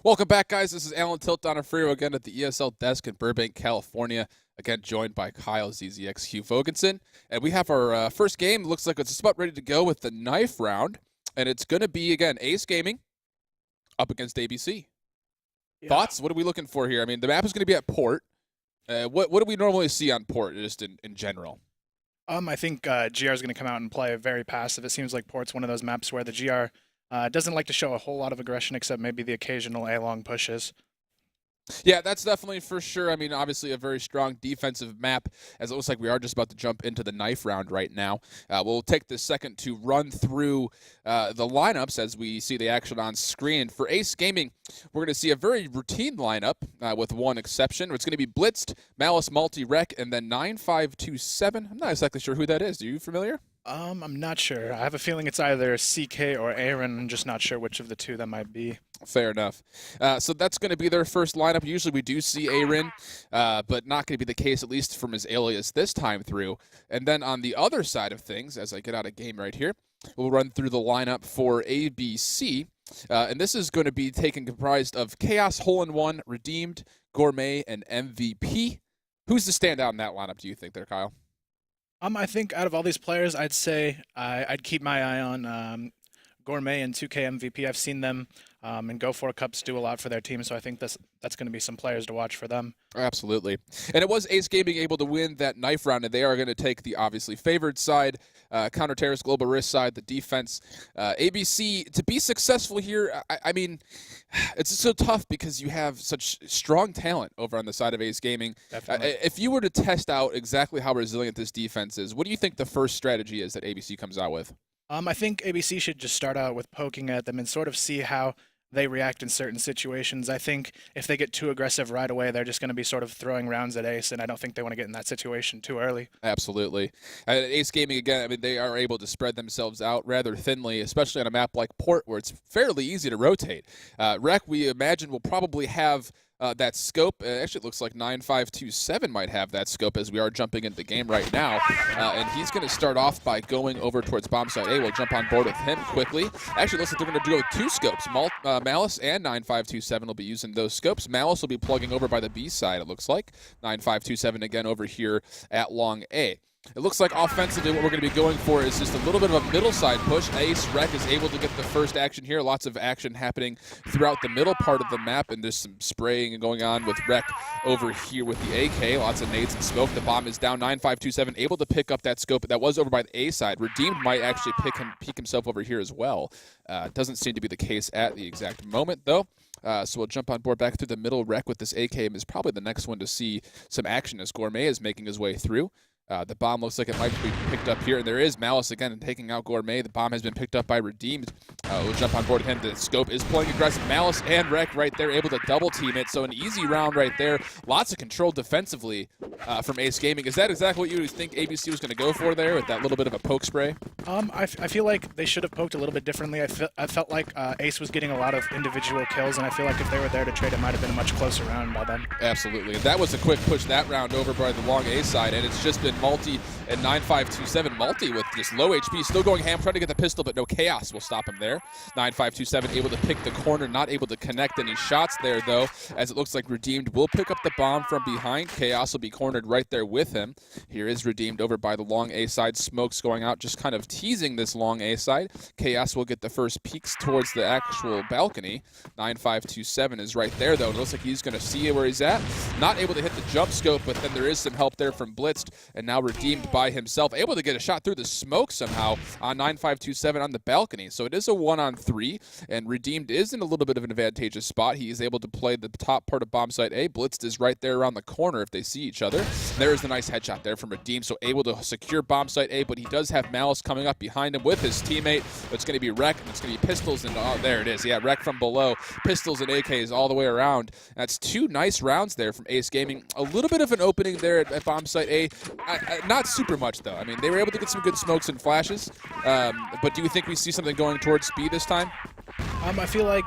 Welcome back, guys. This is Alan Tilt on a Frio again at the ESL desk in Burbank, California. Again, joined by Kyle ZZXQ Vogensen. And we have our first game. Looks like it's just about ready to go with the knife round. And it's going to be, again, Ace Gaming up against ABC. Yeah. Thoughts? What are we looking for here? I mean, the map is going to be at Port. What do we normally see on Port, just in general? I think GR is going to come out and play very passive. It seems like Port's one of those maps where the GR doesn't like to show a whole lot of aggression except maybe the occasional A-long pushes. Yeah, that's definitely for sure. I mean, obviously a very strong defensive map, as it looks like we are just about to jump into the knife round right now. We'll take this second to run through the lineups as we see the action on screen. For Ace Gaming, we're going to see a very routine lineup with one exception. It's going to be Blitzed, Malice, Multi-Rec, and then 9527. I'm not exactly sure who that is. Are you familiar? I'm not sure. I have a feeling it's either CK or Aaron. I'm just not sure which of the two that might be. Fair enough. So that's going to be their first lineup. Usually we do see Aaron, but not going to be the case, at least from his alias this time through. And then on the other side of things, as I get out of game right here, we'll run through the lineup for ABC. And this is going to be comprised of Chaos, Hole-in-One, Redeemed, Gourmet, and MVP. Who's the standout in that lineup, do you think there, Kyle? I think out of all these players, I'd say I'd keep my eye on Gourmet and 2K MVP. I've seen them in Go 4 Cups do a lot for their team, so I think that's going to be some players to watch for them. Absolutely. And it was Ace Gaming able to win that knife round, and they are going to take the obviously favored side, counter-terrorist global risk side, the defense. ABC, to be successful here, I mean, it's so tough because you have such strong talent over on the side of Ace Gaming. Definitely. If you were to test out exactly how resilient this defense is, what do you think the first strategy is that ABC comes out with? I think ABC should just start out with poking at them and sort of see how they react in certain situations. I think if they get too aggressive right away, they're just going to be sort of throwing rounds at Ace, and I don't think they want to get in that situation too early. Absolutely. Ace Gaming, again, I mean, they are able to spread themselves out rather thinly, especially on a map like Port, where it's fairly easy to rotate. Rec, we imagine, will probably have that scope. Actually, it looks like 9527 might have that scope as we are jumping into the game right now. And he's going to start off by going over towards bomb site A. We'll jump on board with him quickly. Actually, looks like they're going to go with two scopes. Malice and 9527 will be using those scopes. Malice will be plugging over by the B side, it looks like. 9527 again over here at long A. It looks like offensively what we're going to be going for is just a little bit of a middle side push. Ace Rec is able to get the first action here. Lots of action happening throughout the middle part of the map, and there's some spraying going on with Rec over here with the AK. Lots of nades and smoke. The bomb is down. 9527 able to pick up that scope. That was over by the A side. Redeemed might actually peek himself over here as well. Doesn't seem to be the case at the exact moment, though. So we'll jump on board back through the middle. Rec with this AK is probably the next one to see some action as Gourmet is making his way through. The bomb looks like it might be picked up here, and there is Malice again and taking out Gourmet. The bomb has been picked up by Redeemed. We'll jump on board with him. The scope is playing aggressive. Malice and Rec right there able to double team it, so an easy round right there. Lots of control defensively from Ace Gaming. Is that exactly what you think ABC was going to go for there with that little bit of a poke spray? I feel like they should have poked a little bit differently. I felt like Ace was getting a lot of individual kills, and I feel like if they were there to trade, it might have been a much closer round by then. Absolutely. That was a quick push that round over by the long A side, and it's just been Multi and 9527. Multi with just low HP, still going ham, trying to get the pistol, but no Chaos will stop him there. 9527 able to pick the corner, not able to connect any shots there, though, as it looks like Redeemed will pick up the bomb from behind. Chaos will be cornered right there with him. Here is Redeemed over by the long A side. Smoke's going out, just kind of teasing this long A side. Chaos will get the first peeks towards the actual balcony. 9527 is right there, though. It looks like he's going to see where he's at. Not able to hit the jump scope, but then there is some help there from Blitzed, and now Redeemed by himself, able to get a shot through the smoke somehow on 9527 on the balcony. So it is a 1-on-3, and Redeemed is in a little bit of an advantageous spot. He is able to play the top part of bomb site A. Blitzed is right there around the corner if they see each other. There's the nice headshot there from Redeemed, so able to secure bomb site A, but he does have Malice coming up behind him with his teammate. It's going to be Rec, and it's going to be Pistols, and oh, there it is. Yeah, Rec from below. Pistols and AKs all the way around. That's two nice rounds there from Ace Gaming. A little bit of an opening there at bomb site A. Not super much, though. I mean, they were able to get some good smokes and flashes, but do you think we see something going towards speed this time? I feel like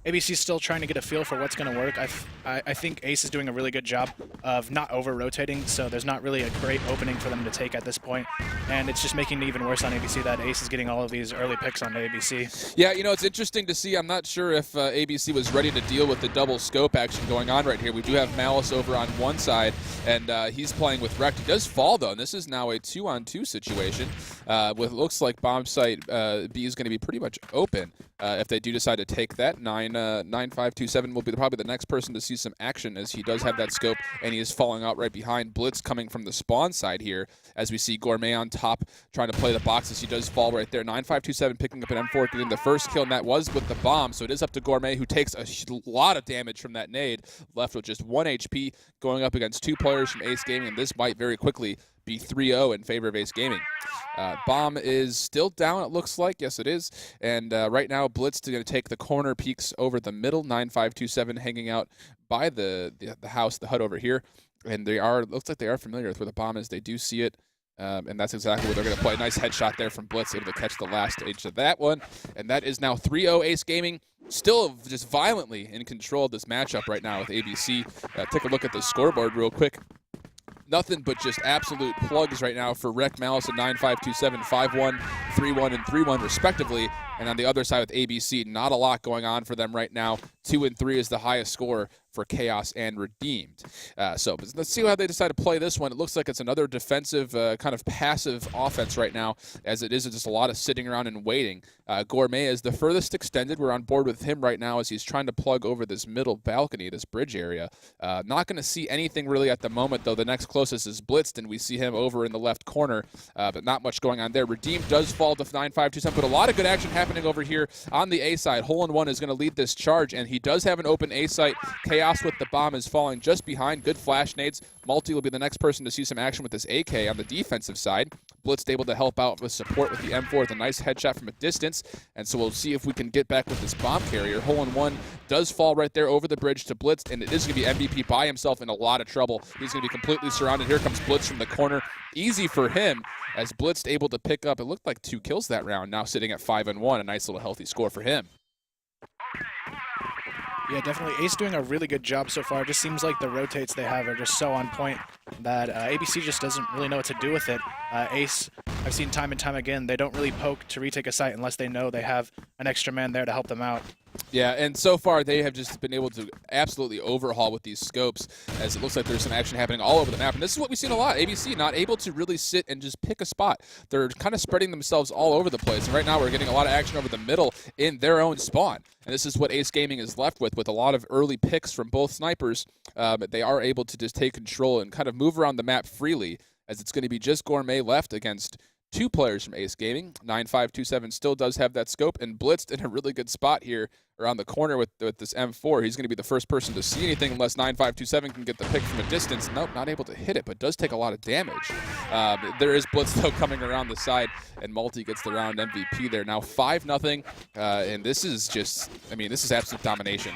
ABC's still trying to get a feel for what's going to work. I think Ace is doing a really good job of not over-rotating, so there's not really a great opening for them to take at this point. And it's just making it even worse on ABC that Ace is getting all of these early picks on ABC. Yeah, you know, it's interesting to see. I'm not sure if ABC was ready to deal with the double scope action going on right here. We do have Malice over on one side, and he's playing with Rect. He does fall, though, and this is now a 2-on-2 situation with looks like bomb site B is going to be pretty much open. If they do decide to take that, 9527 will be probably the next person to see some action, as he does have that scope, and he is falling out right behind. Blitz coming from the spawn side here, as we see Gourmet on top trying to play the boxes. He does fall right there. 9527 picking up an M4, getting the first kill, and that was with the bomb. So it is up to Gourmet, who takes a lot of damage from that nade, left with just 1 HP, going up against 2 players from Ace Gaming, and this might very quickly be 3-0 in favor of Ace Gaming. Bomb is still down, it looks like. Yes, it is. And right now, Blitz is going to take the corner, peeks over the middle. 9527 hanging out by the house, the hut over here. And they are, looks like they are familiar with where the bomb is. They do see it. And that's exactly what they're going to play. Nice headshot there from Blitz, able to catch the last stage of that one. And that is now 3-0 Ace Gaming. Still just violently in control of this matchup right now with ABC. Take a look at the scoreboard real quick. Nothing but just absolute plugs right now for Rec, Malice, and 9527, 5-1, 3-1, and 3-1 respectively. And on the other side with ABC, not a lot going on for them right now. 2 and 3 is the highest score for Chaos and Redeemed. So let's see how they decide to play this one. It looks like it's another defensive, kind of passive offense right now, as it is just a lot of sitting around and waiting. Gourmet is the furthest extended. We're on board with him right now as he's trying to plug over this middle balcony, this bridge area. Not going to see anything really at the moment, though. The next closest is Blitzed, and we see him over in the left corner, but not much going on there. Redeemed does fall to 9527, but a lot of good action happening over here on the A side. Hole in One is going to lead this charge, and he does have an open A site. Chaos with the bomb is falling just behind. Good flash nades. Multi will be the next person to see some action with this AK on the defensive side. Blitz able to help out with support with the M4 with a nice headshot from a distance, and so we'll see if we can get back with this bomb carrier. Hole in One does fall right there over the bridge to Blitz, and it is going to be MVP by himself in a lot of trouble. He's going to be completely surrounded. Here comes Blitz from the corner. Easy for him, as Blitz able to pick up, it looked like 2 kills that round, now sitting at 5-1. A nice little healthy score for him. Yeah, definitely. Ace doing a really good job so far. It just seems like the rotates they have are just so on point that ABC just doesn't really know what to do with it. Ace, I've seen time and time again, they don't really poke to retake a site unless they know they have an extra man there to help them out. Yeah, and so far they have just been able to absolutely overhaul with these scopes, as it looks like there's some action happening all over the map. And this is what we've seen a lot. ABC not able to really sit and just pick a spot. They're kind of spreading themselves all over the place. And right now we're getting a lot of action over the middle in their own spawn. And this is what Ace Gaming is left with a lot of early picks from both snipers. They are able to just take control and kind of move around the map freely, as it's going to be just Gourmet left against 2 players from Ace Gaming. 9527 still does have that scope, and Blitzed in a really good spot here around the corner with this M4. He's going to be the first person to see anything unless 9527 can get the pick from a distance. Nope, not able to hit it, but does take a lot of damage. There is Blitz, though, coming around the side, and Multi gets the round MVP there. Now 5-0, and this is just, I mean, this is absolute domination.